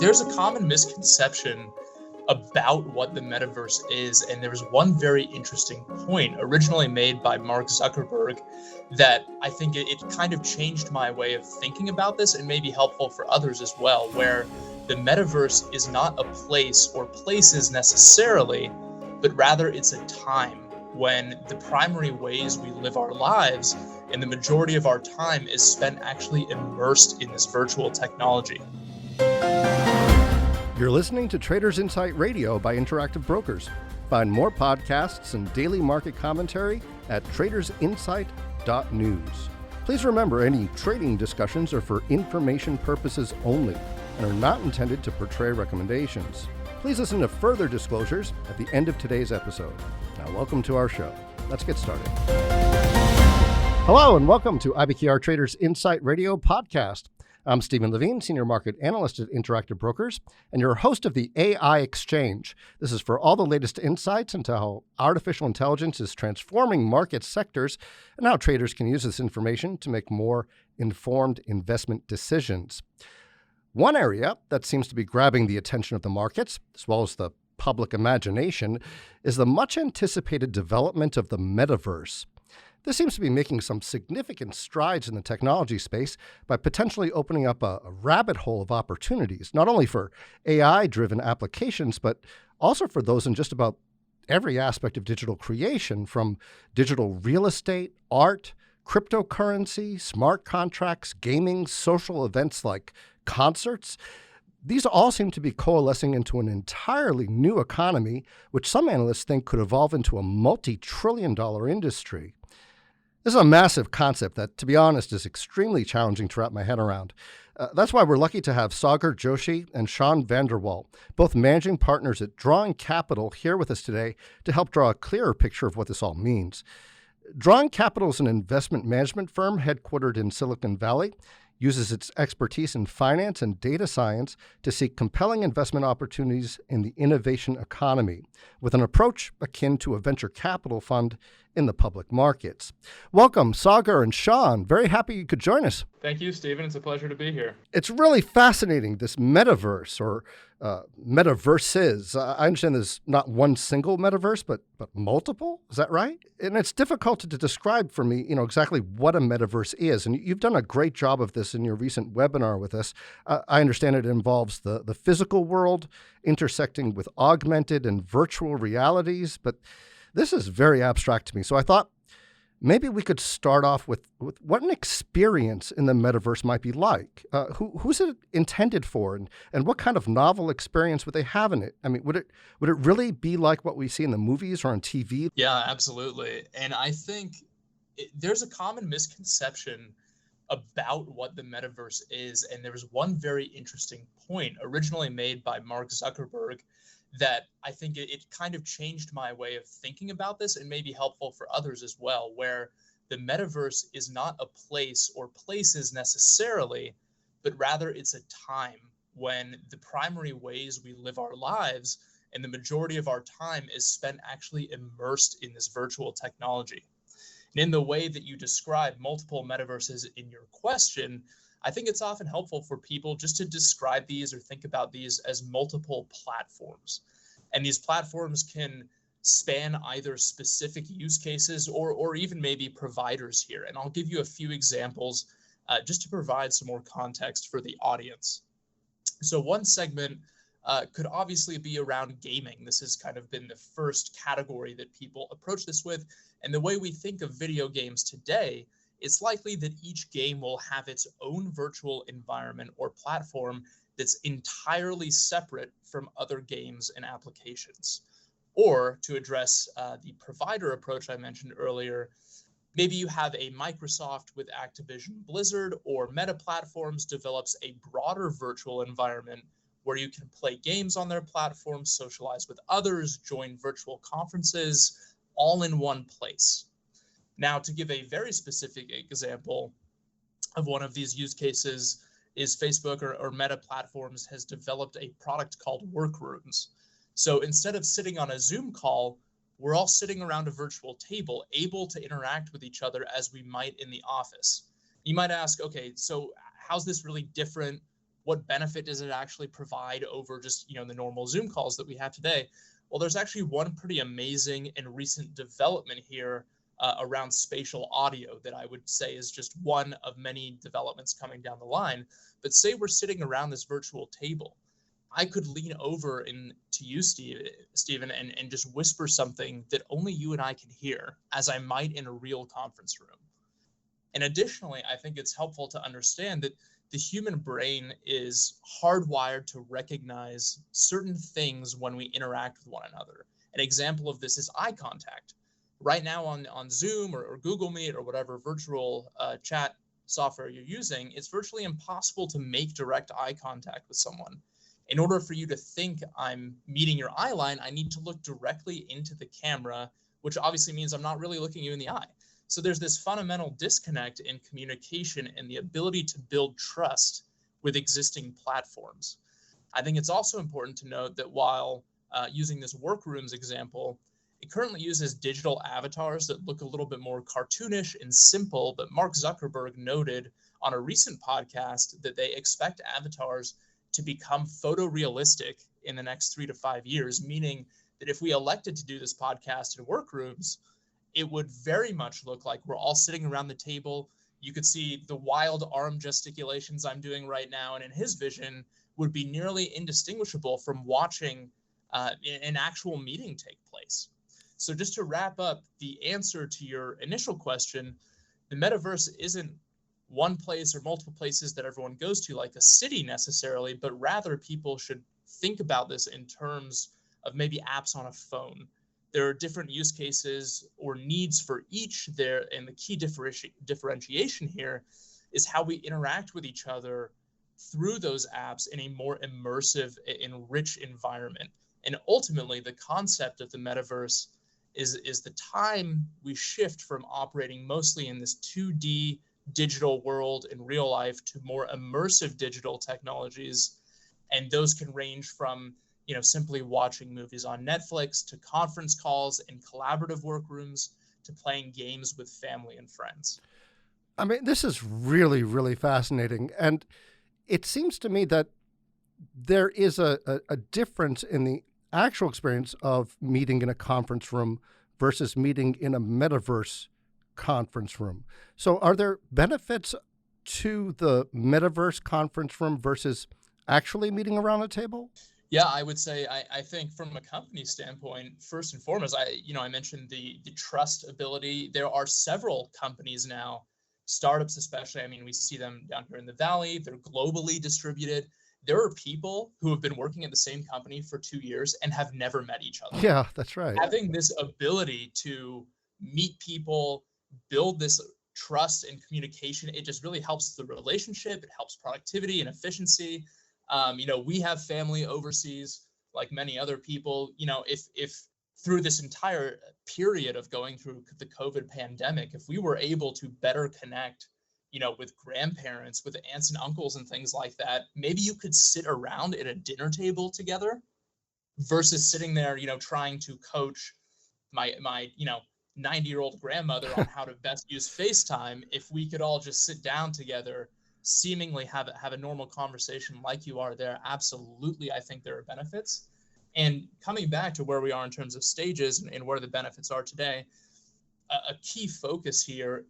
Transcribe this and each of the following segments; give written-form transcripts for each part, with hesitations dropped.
There's a common misconception about what the metaverse is, and there's one very interesting point originally made by Mark Zuckerberg that I think it kind of changed my way of thinking about this and may be helpful for others as well, where the metaverse is not a place or places necessarily, but rather it's a time when the primary ways we live our lives and the majority of our time is spent actually immersed in this virtual technology. You're listening to Traders Insight Radio by Interactive Brokers. Find more podcasts and daily market commentary at tradersinsight.news. Please remember, any trading discussions are for information purposes only and are not intended to portray recommendations. Please listen to further disclosures at the end of today's episode. Now, welcome to our show. Let's get started. Hello, and welcome to IBKR Traders Insight Radio podcast. I'm Stephen Levine, Senior Market Analyst at Interactive Brokers, and your host of the AI Exchange. This is for all the latest insights into how artificial intelligence is transforming market sectors and how traders can use this information to make more informed investment decisions. One area that seems to be grabbing the attention of the markets, as well as the public imagination, is the much anticipated development of the metaverse. This seems to be making some significant strides in the technology space by potentially opening up a rabbit hole of opportunities, not only for AI-driven applications, but also for those in just about every aspect of digital creation, from digital real estate, art, cryptocurrency, smart contracts, gaming, social events like concerts. These all seem to be coalescing into an entirely new economy, which some analysts think could evolve into a multi-trillion-dollar industry. This is a massive concept that, to be honest, is extremely challenging to wrap my head around. That's why we're lucky to have Sagar, Joshi, and Sean Vanderwall, both managing partners at Drawing Capital, here with us today to help draw a clearer picture of what this all means. Drawing Capital is an investment management firm headquartered in Silicon Valley, uses its expertise in finance and data science to seek compelling investment opportunities in the innovation economy, with an approach akin to a venture capital fund in the public markets. Welcome, Sagar and Sean. Very happy you could join us. Thank you, Stephen. It's a pleasure to be here. It's really fascinating, this metaverse or metaverses. I understand there's not one single metaverse, but multiple. Is that right? And it's difficult to describe for me, exactly what a metaverse is. And you've done a great job of this in your recent webinar with us. I understand it involves the physical world intersecting with augmented and virtual realities, but this is very abstract to me. So I thought maybe we could start off with what an experience in the metaverse might be like. Who's it intended for, and what kind of novel experience would they have in it? I mean, would it really be like what we see in the movies or on TV? Yeah, absolutely. And I think there's a common misconception about what the metaverse is. And there was one very interesting point originally made by Mark Zuckerberg that I think it kind of changed my way of thinking about this and may be helpful for others as well, where the metaverse is not a place or places necessarily, but rather it's a time when the primary ways we live our lives and the majority of our time is spent actually immersed in this virtual technology. And in the way that you describe multiple metaverses in your question, I think it's often helpful for people just to describe these or think about these as multiple platforms. And these platforms can span either specific use cases or even maybe providers here. And I'll give you a few examples just to provide some more context for the audience. So one segment could obviously be around gaming. This has kind of been the first category that people approach this with. And the way we think of video games today, it's likely that each game will have its own virtual environment or platform that's entirely separate from other games and applications. Or to address the provider approach I mentioned earlier, maybe you have a Microsoft with Activision Blizzard, or Meta Platforms develops a broader virtual environment where you can play games on their platform, socialize with others, join virtual conferences, all in one place. Now, to give a very specific example of one of these use cases is Facebook or Meta Platforms has developed a product called Workrooms. So instead of sitting on a Zoom call, we're all sitting around a virtual table, able to interact with each other as we might in the office. You might ask, okay, so how's this really different what benefit does it actually provide over just, the normal Zoom calls that we have today? Well, there's actually one pretty amazing and recent development here around spatial audio that I would say is just one of many developments coming down the line. But say we're sitting around this virtual table. I could lean over to you, Stephen, and just whisper something that only you and I can hear, as I might in a real conference room. And additionally, I think it's helpful to understand that the human brain is hardwired to recognize certain things when we interact with one another. An example of this is eye contact. Right now on Zoom or Google Meet or whatever virtual chat software you're using, it's virtually impossible to make direct eye contact with someone. In order for you to think I'm meeting your eye line, I need to look directly into the camera, which obviously means I'm not really looking you in the eye. So there's this fundamental disconnect in communication and the ability to build trust with existing platforms. I think it's also important to note that while using this workrooms example, it currently uses digital avatars that look a little bit more cartoonish and simple, but Mark Zuckerberg noted on a recent podcast that they expect avatars to become photorealistic in the next 3 to 5 years, meaning that if we elected to do this podcast in workrooms, it would very much look like we're all sitting around the table. You could see the wild arm gesticulations I'm doing right now, and in his vision would be nearly indistinguishable from watching an actual meeting take place. So just to wrap up the answer to your initial question, the metaverse isn't one place or multiple places that everyone goes to like a city necessarily, but rather people should think about this in terms of maybe apps on a phone. There are different use cases or needs for each there, and the key differentiation here is how we interact with each other through those apps in a more immersive and rich environment. And ultimately, the concept of the metaverse is the time we shift from operating mostly in this 2D digital world in real life to more immersive digital technologies. And those can range from simply watching movies on Netflix to conference calls and collaborative workrooms to playing games with family and friends. I mean, this is really, really fascinating. And it seems to me that there is a difference in the actual experience of meeting in a conference room versus meeting in a metaverse conference room. So are there benefits to the metaverse conference room versus actually meeting around a table? Yeah, I would say I think from a company standpoint, first and foremost, I mentioned the trust ability. There are several companies now, startups especially. I mean, we see them down here in the Valley. They're globally distributed. There are people who have been working at the same company for 2 years and have never met each other. Yeah, that's right. Having this ability to meet people, build this trust and communication, it just really helps the relationship. It helps productivity and efficiency. We have family overseas, like many other people. If through this entire period of going through the COVID pandemic, if we were able to better connect, with grandparents, with aunts and uncles and things like that, maybe you could sit around at a dinner table together versus sitting there, trying to coach my 90-year-old grandmother on how to best use FaceTime. If we could all just sit down together, seemingly have a normal conversation like you are there, absolutely, I think there are benefits. And coming back to where we are in terms of stages and where the benefits are today, a key focus here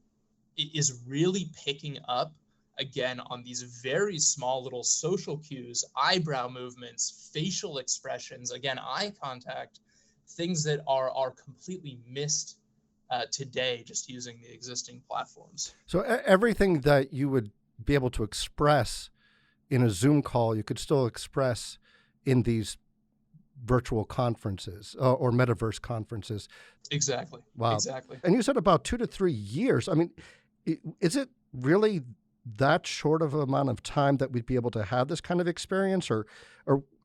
is really picking up again on these very small little social cues, eyebrow movements, facial expressions, again, eye contact, things that are completely missed today just using the existing platforms. So everything that you would be able to express in a Zoom call, you could still express in these virtual conferences or metaverse conferences. Exactly. Wow. Exactly. And you said about 2 to 3 years. I mean, is it really that short of an amount of time that we'd be able to have this kind of experience, or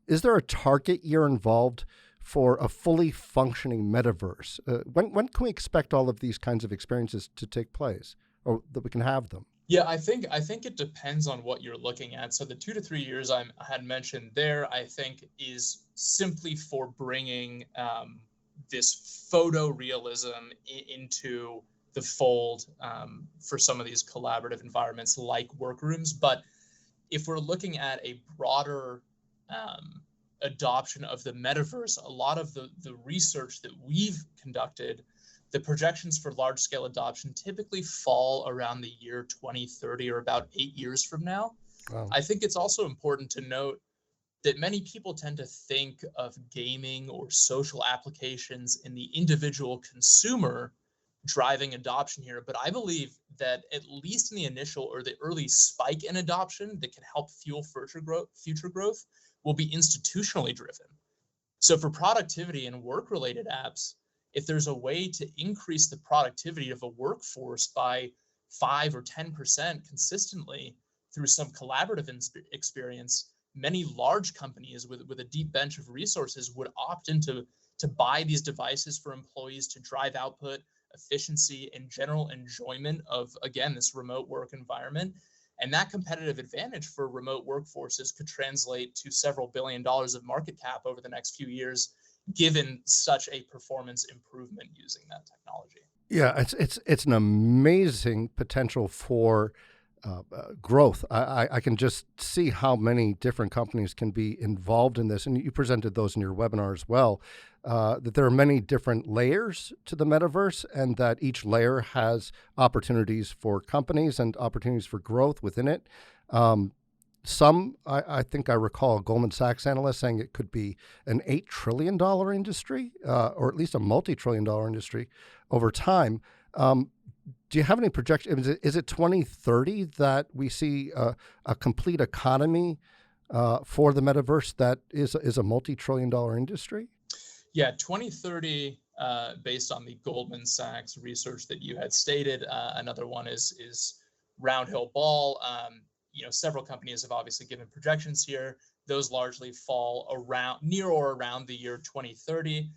is there a target year involved for a fully functioning metaverse? When can we expect all of these kinds of experiences to take place, or that we can have them? Yeah, I think it depends on what you're looking at. So the 2 to 3 years I had mentioned there, I think, is simply for bringing this photorealism into the fold for some of these collaborative environments like workrooms. But if we're looking at a broader adoption of the metaverse, a lot of the research that we've conducted, the projections for large-scale adoption typically fall around the year 2030, or about 8 years from now. Wow. I think it's also important to note that many people tend to think of gaming or social applications in the individual consumer driving adoption here. But I believe that at least in the initial or the early spike in adoption that can help fuel future growth will be institutionally driven. So for productivity and work-related apps, if there's a way to increase the productivity of a workforce by 5 or 10% consistently through some collaborative experience, many large companies with a deep bench of resources would opt into to buy these devices for employees to drive output, efficiency, and general enjoyment of, again, this remote work environment. And that competitive advantage for remote workforces could translate to several $1 billion of market cap over the next few years, given such a performance improvement using that technology. Yeah, it's an amazing potential for growth. I can just see how many different companies can be involved in this, and you presented those in your webinar as well, that there are many different layers to the metaverse, and that each layer has opportunities for companies and opportunities for growth within it. I think I recall a Goldman Sachs analyst saying it could be an $8 trillion industry, or at least a multi-trillion-dollar industry over time. Do you have any projections? Is it 2030 that we see a complete economy for the metaverse that is a multi-trillion-dollar industry? Yeah, 2030, based on the Goldman Sachs research that you had stated. Another one is Roundhill Ball. Several companies have obviously given projections here. Those largely fall near or around the year 2030.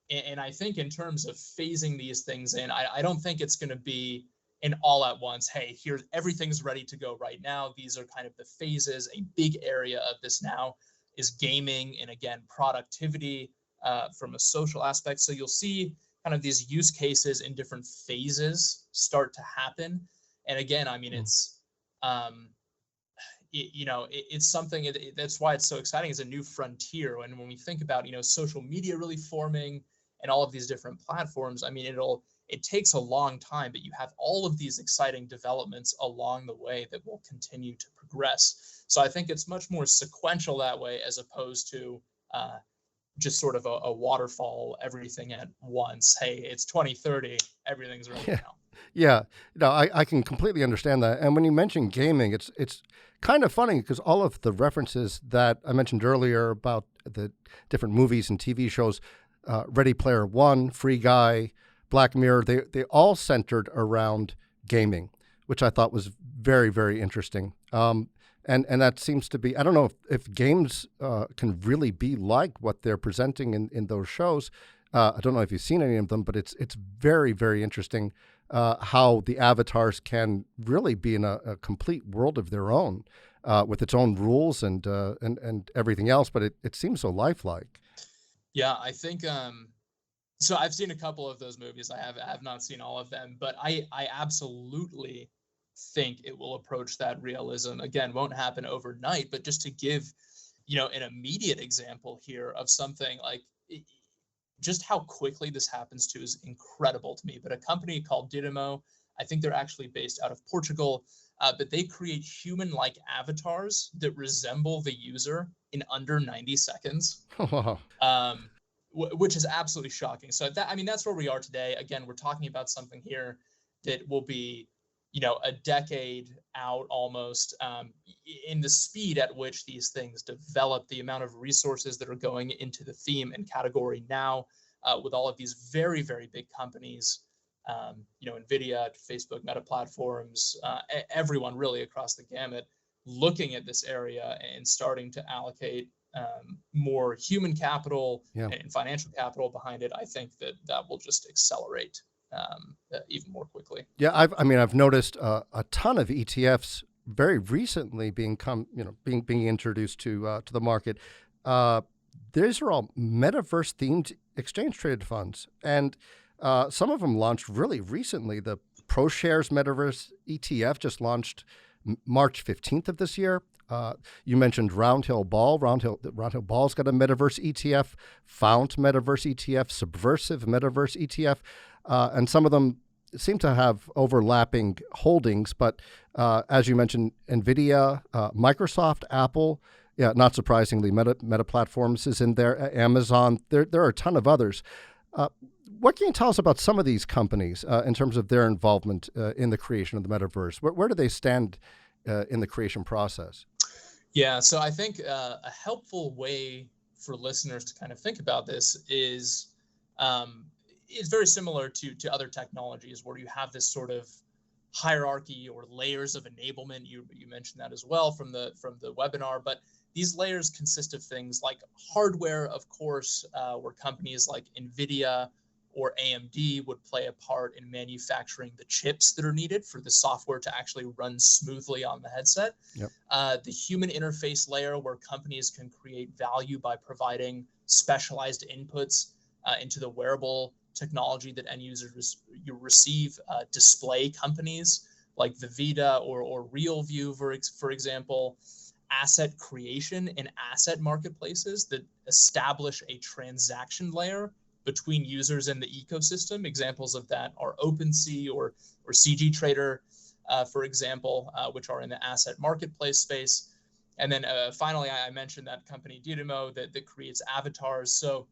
And I think in terms of phasing these things in, I don't think it's going to be an all at once, hey, here, everything's ready to go right now. These are kind of the phases. A big area of this now is gaming and, again, productivity from a social aspect. So you'll see kind of these use cases in different phases start to happen. And again, I mean, it's something that's why it's so exciting. It's a new frontier. And when we think about, social media really forming and all of these different platforms, I mean, it takes a long time, but you have all of these exciting developments along the way that will continue to progress. So I think it's much more sequential that way, as opposed to just sort of a waterfall, everything at once. Hey, it's 2030, everything's ready now. Yeah, no, I can completely understand that. And when you mention gaming, it's kind of funny because all of the references that I mentioned earlier about the different movies and TV shows, Ready Player One, Free Guy, Black Mirror, they all centered around gaming, which I thought was very, very interesting. And that seems to be, I don't know if games can really be like what they're presenting in those shows. I don't know if you've seen any of them, but it's very, very interesting how the avatars can really be in a complete world of their own with its own rules and everything else. But it seems so lifelike. Yeah, I think so. I've seen a couple of those movies. I have not seen all of them, but I absolutely think it will approach that realism. Again, won't happen overnight, but just to give, an immediate example here of something like just how quickly this happens too is incredible to me. But a company called Didimo, I think they're actually based out of Portugal, but they create human-like avatars that resemble the user in under 90 seconds, which is absolutely shocking. So that's where we are today. Again, we're talking about something here that will be, a decade out almost, in the speed at which these things develop, the amount of resources that are going into the theme and category now, with all of these very, very big companies, NVIDIA, Facebook, Meta platforms, everyone really across the gamut looking at this area and starting to allocate more human capital and financial capital behind it. I think that will just accelerate even more quickly. Yeah, I've noticed a ton of ETFs very recently being introduced to the market. These are all metaverse themed exchange traded funds, and some of them launched really recently. The ProShares Metaverse ETF just launched March 15th of this year. You mentioned Roundhill Ball. Roundhill Ball's got a Metaverse ETF, Fount Metaverse ETF, Subversive Metaverse ETF, and some of them seem to have overlapping holdings. But as you mentioned, NVIDIA, Microsoft, Apple, yeah, not surprisingly, Meta Platforms is in there, Amazon. There are a ton of others. What can you tell us about some of these companies in terms of their involvement in the creation of the metaverse? Where do they stand in the creation process? Yeah, so I think a helpful way for listeners to kind of think about this is it's very similar to other technologies where you have this sort of hierarchy or layers of enablement. You mentioned that as well from the webinar, but these layers consist of things like hardware, of course, where companies like NVIDIA or AMD would play a part in manufacturing the chips that are needed for the software to actually run smoothly on the headset. Yep. The human interface layer, where companies can create value by providing specialized inputs into the wearable technology that end users receive. Display companies like Vivida or RealView, for example. Asset creation and asset marketplaces that establish a transaction layer between users and the ecosystem. Examples of that are OpenSea or CG Trader, for example, which are in the asset marketplace space. And then finally, I mentioned that company Dynamo that creates avatars. So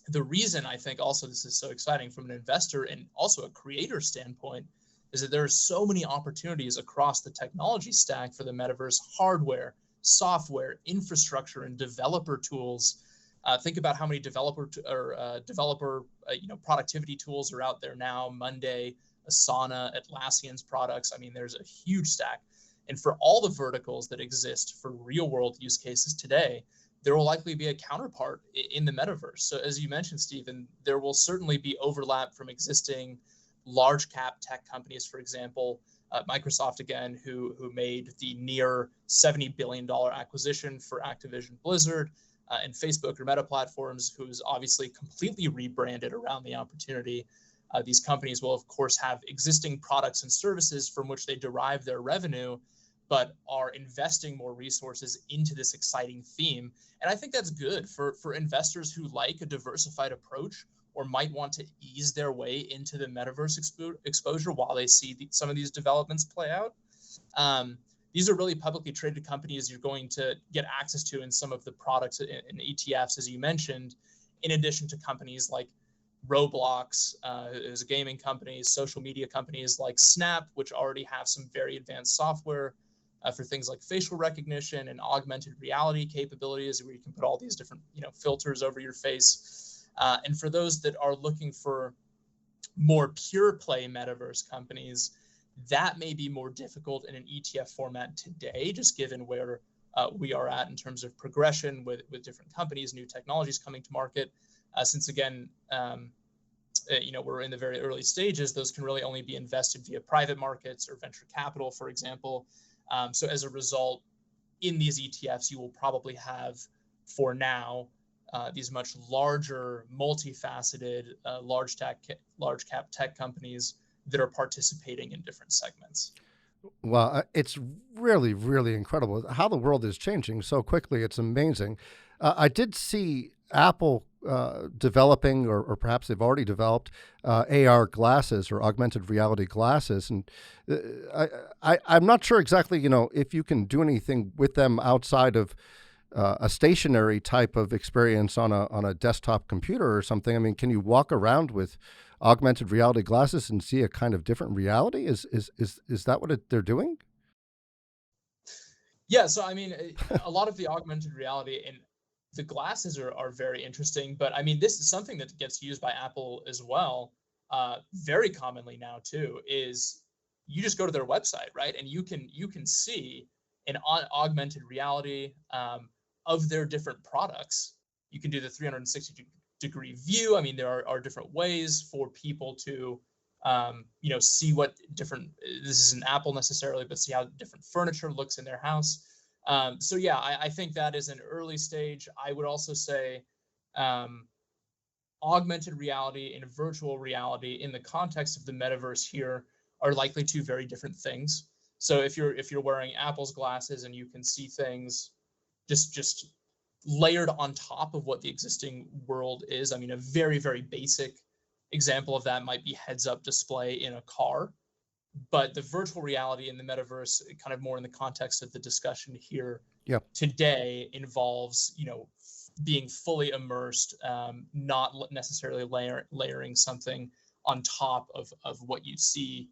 the reason I think also this is so exciting from an investor and also a creator standpoint is that there are so many opportunities across the technology stack for the metaverse: hardware, software, infrastructure, and developer tools. Think about how many developer productivity tools are out there now. Monday, Asana, Atlassian's products. I mean, there's a huge stack. And for all the verticals that exist for real world use cases today, there will likely be a counterpart in the metaverse. So as you mentioned, Stephen, there will certainly be overlap from existing large cap tech companies, for example, Microsoft, again, who made the near $70 billion acquisition for Activision Blizzard, and Facebook or Meta Platforms, who's obviously completely rebranded around the opportunity. These companies will, of course, have existing products and services from which they derive their revenue, but are investing more resources into this exciting theme. And I think that's good for investors who like a diversified approach or might want to ease their way into the metaverse exposure while they see some of these developments play out. These are really publicly traded companies you're going to get access to in some of the products and ETFs, as you mentioned, in addition to companies like Roblox, is a gaming company, social media companies like Snap, which already have some very advanced software for things like facial recognition and augmented reality capabilities, where you can put all these different filters over your face. And for those that are looking for more pure play metaverse companies, that may be more difficult in an ETF format today, just given where we are at in terms of progression with different companies, new technologies coming to market. Since again, we're in the very early stages, those can really only be invested via private markets or venture capital, for example. So as a result, in these ETFs, you will probably have, for now, these much larger, multifaceted, large cap tech companies that are participating in different segments. Well, it's really, really incredible how the world is changing so quickly. It's amazing. I did see Apple developing, or perhaps they've already developed, AR glasses or augmented reality glasses. And I'm not sure exactly, if you can do anything with them outside of a stationary type of experience on a desktop computer or something. I mean, can you walk around with augmented reality glasses and see a kind of different reality? Is that what they're doing? Yeah, so I mean, a lot of the augmented reality and the glasses are very interesting, but I mean, this is something that gets used by Apple as well, very commonly now too, is you just go to their website, right? And you can see an augmented reality of their different products. You can do the 360-degree view. I mean, there are different ways for people to see what different, this isn't Apple necessarily, but see how different furniture looks in their house. So yeah, I think that is an early stage. I would also say augmented reality and virtual reality in the context of the metaverse here are likely two very different things. So if you're wearing Apple's glasses and you can see things just layered on top of what the existing world is. I mean, a very, very basic example of that might be heads-up display in a car. But the virtual reality in the metaverse, kind of more in the context of the discussion here today, involves, being fully immersed, not necessarily layering something on top of what you see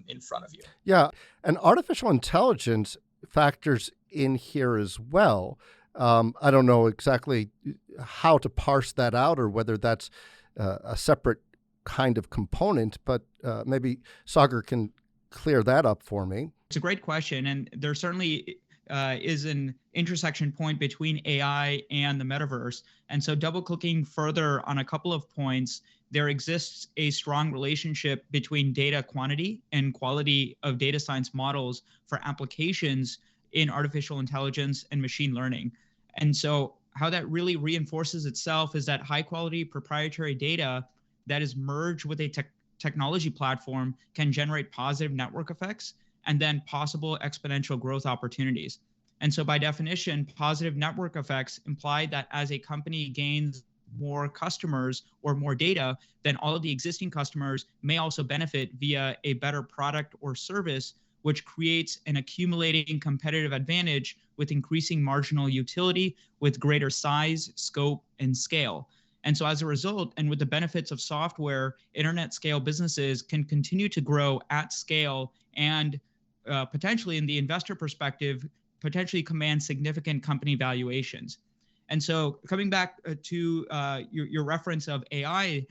in front of you. Yeah, and artificial intelligence factors in here as well. I don't know exactly how to parse that out or whether that's a separate kind of component, but maybe Sagar can clear that up for me. It's a great question, and there certainly is an intersection point between AI and the metaverse. And so double-clicking further on a couple of points, there exists a strong relationship between data quantity and quality of data science models for applications in artificial intelligence and machine learning. And so how that really reinforces itself is that high-quality proprietary data that is merged with a technology platform can generate positive network effects and then possible exponential growth opportunities. And so by definition, positive network effects imply that as a company gains more customers or more data, then all of the existing customers may also benefit via a better product or service, which creates an accumulating competitive advantage with increasing marginal utility, with greater size, scope, and scale. And so as a result, and with the benefits of software, internet scale businesses can continue to grow at scale and potentially, in the investor perspective, potentially command significant company valuations. And so coming back to your reference of AI,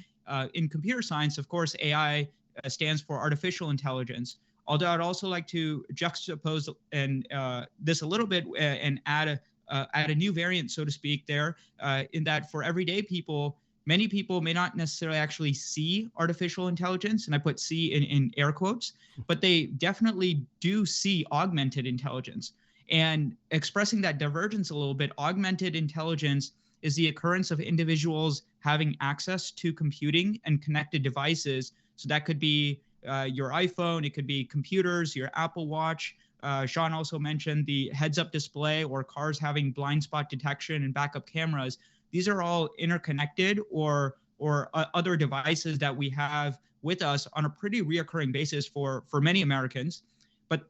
in computer science, of course, AI stands for artificial intelligence. Although I'd also like to juxtapose this a little bit and add a new variant, so to speak, there, in that for everyday people, many people may not necessarily actually see artificial intelligence, and I put "see" in air quotes, but they definitely do see augmented intelligence. And expressing that divergence a little bit, augmented intelligence is the occurrence of individuals having access to computing and connected devices. So that could be your iPhone, it could be computers, your Apple Watch. Sean also mentioned the heads-up display or cars having blind spot detection and backup cameras. These are all interconnected or other devices that we have with us on a pretty reoccurring basis for many Americans. But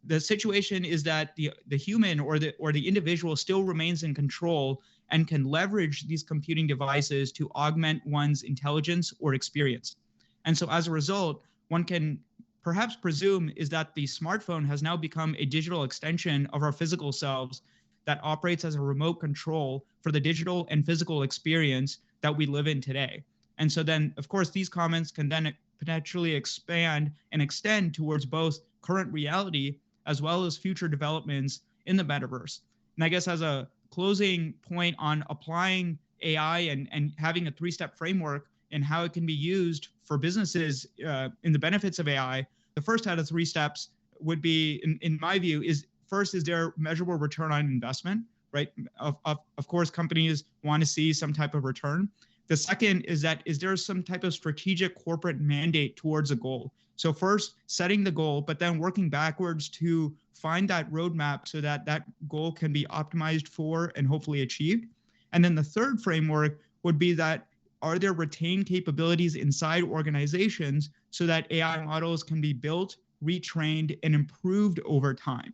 the situation is that the human or the individual still remains in control and can leverage these computing devices to augment one's intelligence or experience. And so as a result, one can perhaps presume is that the smartphone has now become a digital extension of our physical selves that operates as a remote control for the digital and physical experience that we live in today. And so then, of course, these comments can then potentially expand and extend towards both current reality as well as future developments in the metaverse. And I guess as a closing point on applying AI and having a three-step framework and how it can be used for businesses in the benefits of AI, the first out of three steps would be, in my view, is first, is there measurable return on investment, right? Of course, companies want to see some type of return. The second is there some type of strategic corporate mandate towards a goal? So first, setting the goal, but then working backwards to find that roadmap so that that goal can be optimized for and hopefully achieved. And then the third framework would be that, are there retained capabilities inside organizations so that AI models can be built, retrained, and improved over time?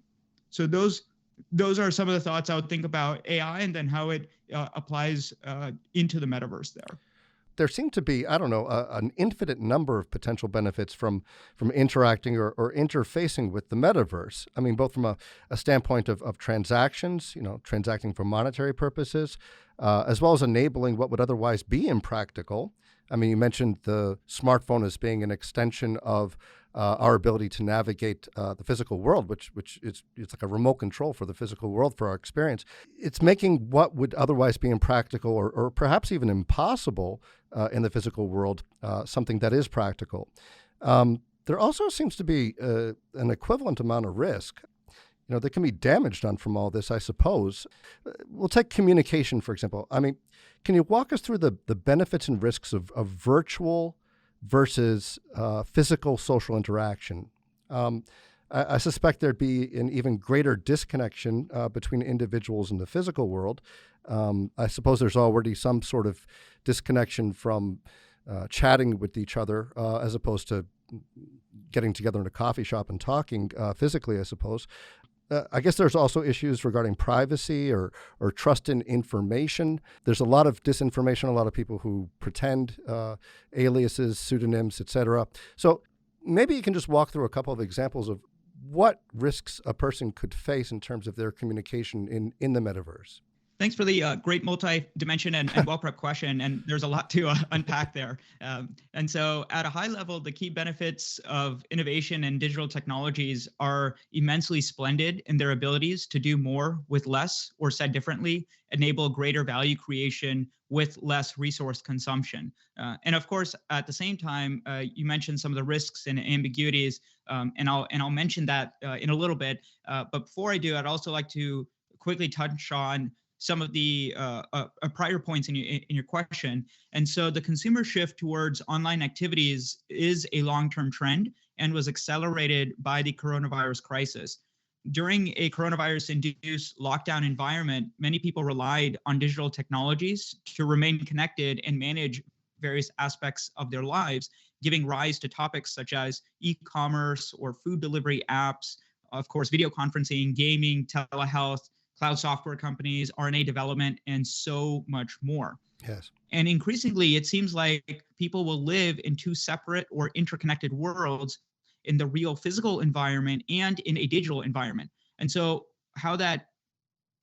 So those are some of the thoughts I would think about AI and then how it applies into the metaverse there. There seem to be, I don't know, an infinite number of potential benefits from interacting or interfacing with the metaverse. I mean, both from a standpoint of transactions, transacting for monetary purposes, as well as enabling what would otherwise be impractical. I mean, you mentioned the smartphone as being an extension of our ability to navigate the physical world, which it's like a remote control for the physical world for our experience. It's making what would otherwise be impractical or perhaps even impossible in the physical world something that is practical. There also seems to be an equivalent amount of risk. That can be damage done from all this, I suppose. We'll take communication, for example. I mean, can you walk us through the benefits and risks of virtual versus physical social interaction? I suspect there'd be an even greater disconnection between individuals in the physical world. I suppose there's already some sort of disconnection from chatting with each other as opposed to getting together in a coffee shop and talking physically, I suppose. I guess there's also issues regarding privacy or trust in information. There's a lot of disinformation, a lot of people who pretend aliases, pseudonyms, etc. So maybe you can just walk through a couple of examples of what risks a person could face in terms of their communication in the metaverse. Thanks for the great multi-dimension and well-prepped question. And there's a lot to unpack there. And so at a high level, the key benefits of innovation and digital technologies are immensely splendid in their abilities to do more with less, or said differently, enable greater value creation with less resource consumption. And of course, at the same time, you mentioned some of the risks and ambiguities, and I'll mention that in a little bit. But before I do, I'd also like to quickly touch on some of the prior points in your question. And so the consumer shift towards online activities is a long-term trend and was accelerated by the coronavirus crisis. During a coronavirus-induced lockdown environment, many people relied on digital technologies to remain connected and manage various aspects of their lives, giving rise to topics such as e-commerce or food delivery apps, of course, video conferencing, gaming, telehealth, cloud software companies, RNA development, and so much more. Yes. And increasingly, it seems like people will live in two separate or interconnected worlds, in the real physical environment and in a digital environment. And so how that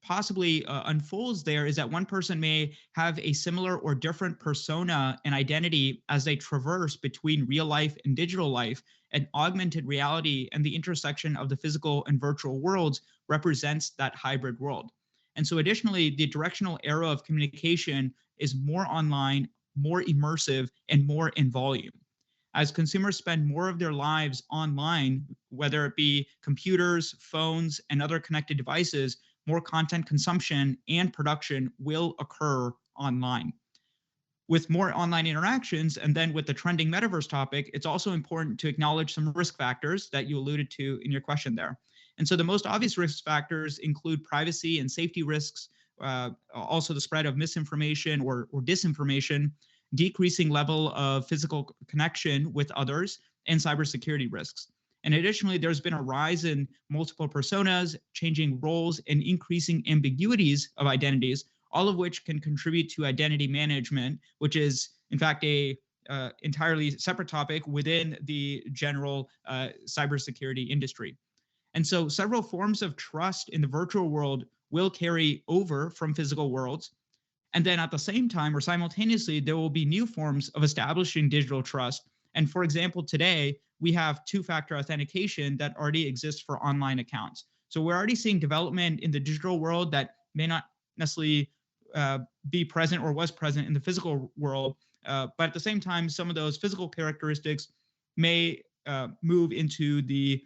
possibly unfolds there is that one person may have a similar or different persona and identity as they traverse between real life and digital life, and augmented reality and the intersection of the physical and virtual worlds represents that hybrid world. And so additionally, the directional arrow of communication is more online, more immersive, and more in volume. As consumers spend more of their lives online, whether it be computers, phones, and other connected devices, more content consumption and production will occur online. With more online interactions, and then with the trending metaverse topic, it's also important to acknowledge some risk factors that you alluded to in your question there. And so the most obvious risk factors include privacy and safety risks, also the spread of misinformation or disinformation, decreasing level of physical connection with others, and cybersecurity risks. And additionally, there's been a rise in multiple personas, changing roles, and increasing ambiguities of identities, all of which can contribute to identity management, which is, in fact, a entirely separate topic within the general cybersecurity industry. And so several forms of trust in the virtual world will carry over from physical worlds. And then at the same time, or simultaneously, there will be new forms of establishing digital trust. And for example, today, we have two-factor authentication that already exists for online accounts. So we're already seeing development in the digital world that may not necessarily be present or was present in the physical world. But at the same time, some of those physical characteristics may move into the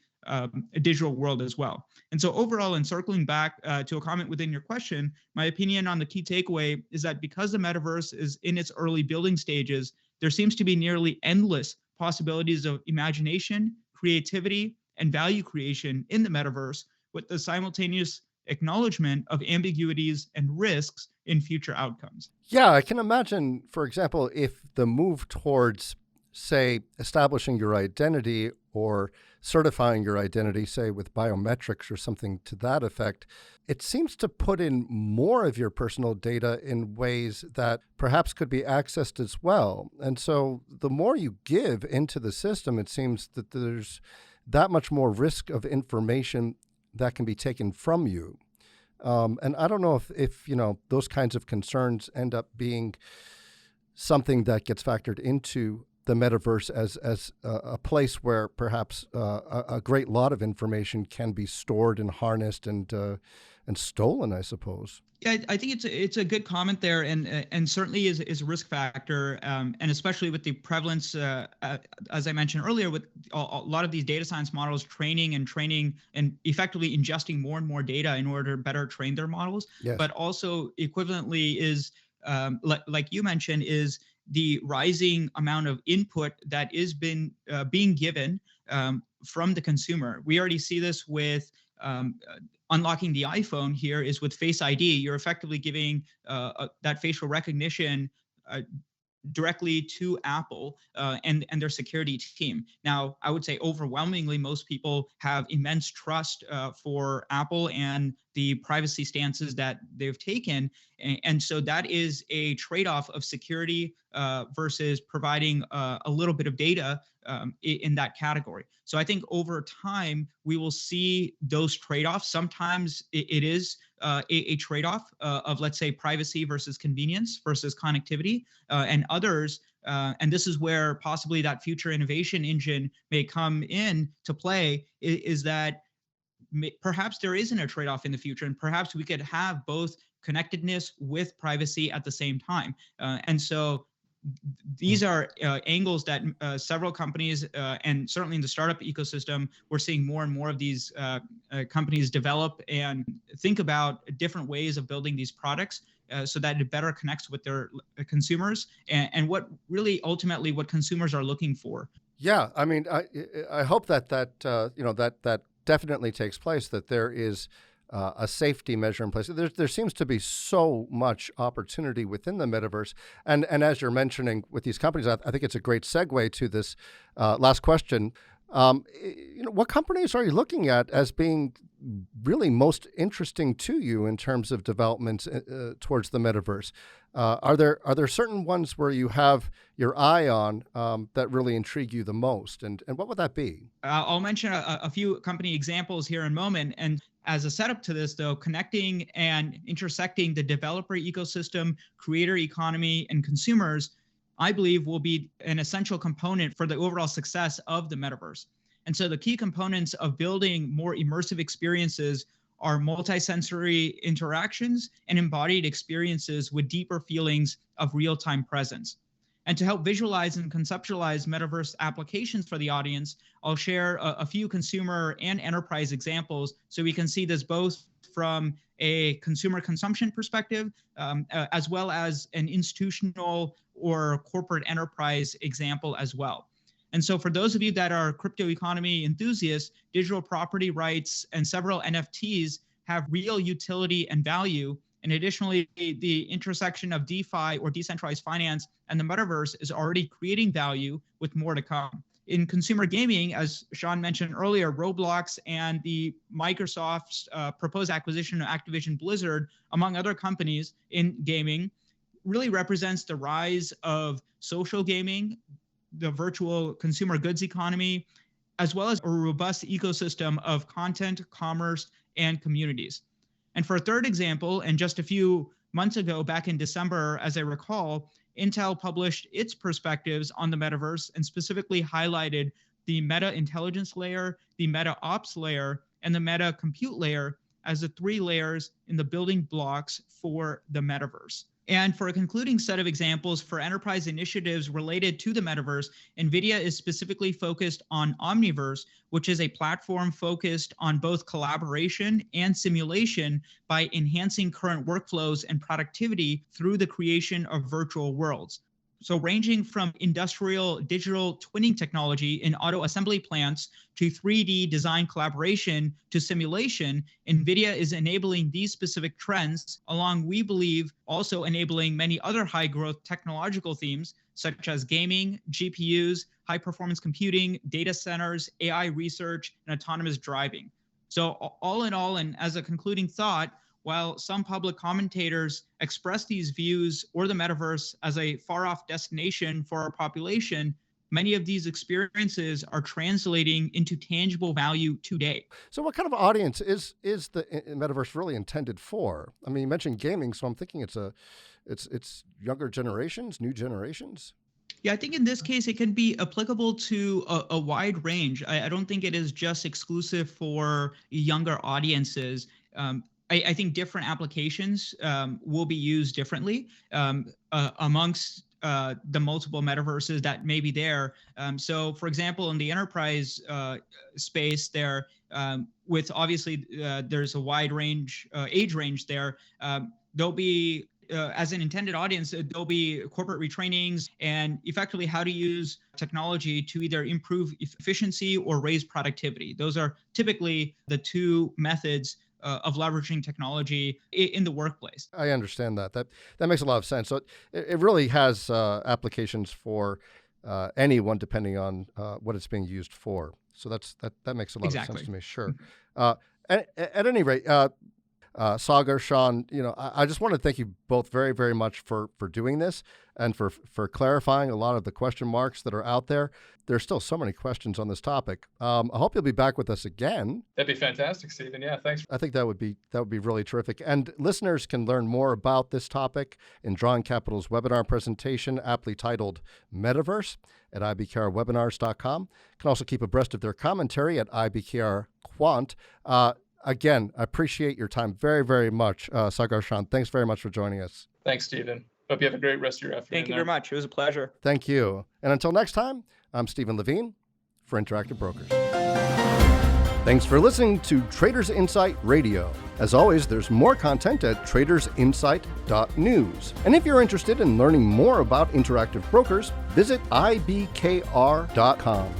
digital world as well. And so overall, and circling back to a comment within your question, my opinion on the key takeaway is that because the metaverse is in its early building stages, there seems to be nearly endless possibilities of imagination, creativity, and value creation in the metaverse, with the simultaneous acknowledgement of ambiguities and risks in future outcomes. Yeah, I can imagine, for example, if the move towards, say, establishing your identity or certifying your identity, say with biometrics or something to that effect, it seems to put in more of your personal data in ways that perhaps could be accessed as well. And so the more you give into the system, it seems that there's that much more risk of information that can be taken from you. And I don't know if you know, those kinds of concerns end up being something that gets factored into the metaverse as a place where perhaps a great lot of information can be stored and harnessed and stolen, I suppose. Yeah, I think it's a good comment there, and certainly is a risk factor, and especially with the prevalence, as I mentioned earlier, with a lot of these data science models training and effectively ingesting more and more data in order to better train their models. Yes. But also equivalently is, like you mentioned, is the rising amount of input that is being given from the consumer. We already see this with unlocking the iPhone here is with Face ID. You're effectively giving that facial recognition directly to Apple and their security team. Now, I would say overwhelmingly, most people have immense trust for Apple and the privacy stances that they've taken. And so that is a trade-off of security versus providing a little bit of data in that category. So I think over time, we will see those trade-offs. Sometimes it is a trade-off of, let's say, privacy versus convenience versus connectivity, and others, and this is where possibly that future innovation engine may come in to play, is that perhaps there isn't a trade-off in the future, and perhaps we could have both connectedness with privacy at the same time. And so these are angles that several companies, and certainly in the startup ecosystem, we're seeing more and more of these companies develop and think about different ways of building these products so that it better connects with their consumers and what really ultimately what consumers are looking for. Yeah, I mean, I hope that that definitely takes place, that there is a safety measure in place. There seems to be so much opportunity within the metaverse. And as you're mentioning with these companies, I think it's a great segue to this last question. What companies are you looking at as being really most interesting to you in terms of developments towards the metaverse? Are there certain ones where you have your eye on that really intrigue you the most? And what would that be? I'll mention a few company examples here in a moment. And as a setup to this, though, connecting and intersecting the developer ecosystem, creator economy, and consumers, I believe will be an essential component for the overall success of the metaverse. And so the key components of building more immersive experiences are multisensory interactions and embodied experiences with deeper feelings of real-time presence. And to help visualize and conceptualize metaverse applications for the audience, I'll share a few consumer and enterprise examples so we can see this both from a consumer consumption perspective, as well as an institutional or corporate enterprise example as well. And so for those of you that are crypto economy enthusiasts, digital property rights and several NFTs have real utility and value. And additionally, the intersection of DeFi or decentralized finance and the metaverse is already creating value with more to come. In consumer gaming, as Sean mentioned earlier, Roblox and the Microsoft's proposed acquisition of Activision Blizzard, among other companies in gaming, really represents the rise of social gaming, the virtual consumer goods economy, as well as a robust ecosystem of content, commerce, and communities. And for a third example, and just a few months ago, back in December, as I recall, Intel published its perspectives on the metaverse and specifically highlighted the meta intelligence layer, the meta ops layer, and the meta compute layer as the three layers in the building blocks for the metaverse. And for a concluding set of examples for enterprise initiatives related to the metaverse, NVIDIA is specifically focused on Omniverse, which is a platform focused on both collaboration and simulation by enhancing current workflows and productivity through the creation of virtual worlds. So ranging from industrial digital twinning technology in auto assembly plants to 3D design collaboration to simulation, NVIDIA is enabling these specific trends, along, we believe, also enabling many other high growth technological themes, such as gaming, GPUs, high performance computing, data centers, AI research, and autonomous driving. So all in all, and as a concluding thought, while some public commentators express these views or the metaverse as a far-off destination for our population, many of these experiences are translating into tangible value today. So what kind of audience is the metaverse really intended for? I mean, you mentioned gaming, so I'm thinking it's younger generations, new generations. Yeah, I think in this case, it can be applicable to a wide range. I don't think it is just exclusive for younger audiences. I think different applications will be used differently amongst the multiple metaverses that may be there. So, for example, in the enterprise space there, with obviously there's a wide range, age range there, there'll be as an intended audience, there'll be corporate retrainings and effectively how to use technology to either improve efficiency or raise productivity. Those are typically the two methods of leveraging technology in the workplace. I understand that. That makes a lot of sense. So it really has applications for anyone, depending on what it's being used for. So that makes a lot of sense to me. Sure. At any rate, Sagar, Sean, I just want to thank you both very, very much for doing this and for clarifying a lot of the question marks that are out there. There's still so many questions on this topic. I hope you'll be back with us again. That'd be fantastic, Stephen. Yeah, thanks. I think that would be really terrific. And listeners can learn more about this topic in Drawing Capital's webinar presentation, aptly titled Metaverse, at IBKRwebinars.com. Can also keep abreast of their commentary at IBKR Quant. Again, I appreciate your time very, very much. Sagar, Sean, thanks very much for joining us. Thanks, Stephen. Hope you have a great rest of your afternoon. Thank you very much. It was a pleasure. Thank you. And until next time, I'm Stephen Levine for Interactive Brokers. Thanks for listening to Traders Insight Radio. As always, there's more content at tradersinsight.news. And if you're interested in learning more about Interactive Brokers, visit IBKR.com.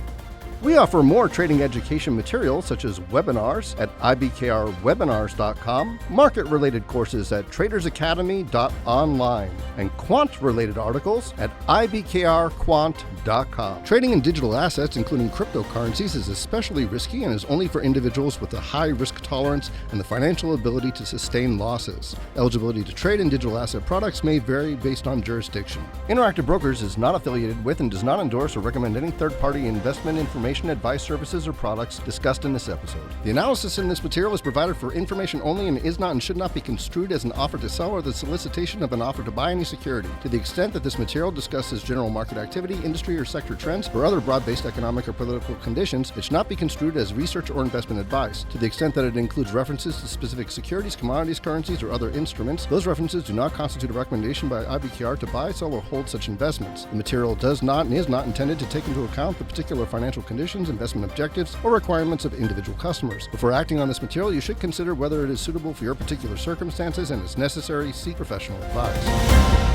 We offer more trading education materials such as webinars at IBKRwebinars.com, market-related courses at tradersacademy.online, and quant-related articles at IBKRquant.com. Trading in digital assets, including cryptocurrencies, is especially risky and is only for individuals with a high risk tolerance and the financial ability to sustain losses. Eligibility to trade in digital asset products may vary based on jurisdiction. Interactive Brokers is not affiliated with and does not endorse or recommend any third-party investment information, advice, services, or products discussed in this episode. The analysis in this material is provided for information only and is not and should not be construed as an offer to sell or the solicitation of an offer to buy any security. To the extent that this material discusses general market activity, industry or sector trends, or other broad-based economic or political conditions, it should not be construed as research or investment advice. To the extent that it includes references to specific securities, commodities, currencies, or other instruments, those references do not constitute a recommendation by IBKR to buy, sell, or hold such investments. The material does not and is not intended to take into account the particular financial conditions, investment objectives, or requirements of individual customers. Before acting on this material, you should consider whether it is suitable for your particular circumstances and, as necessary, seek professional advice.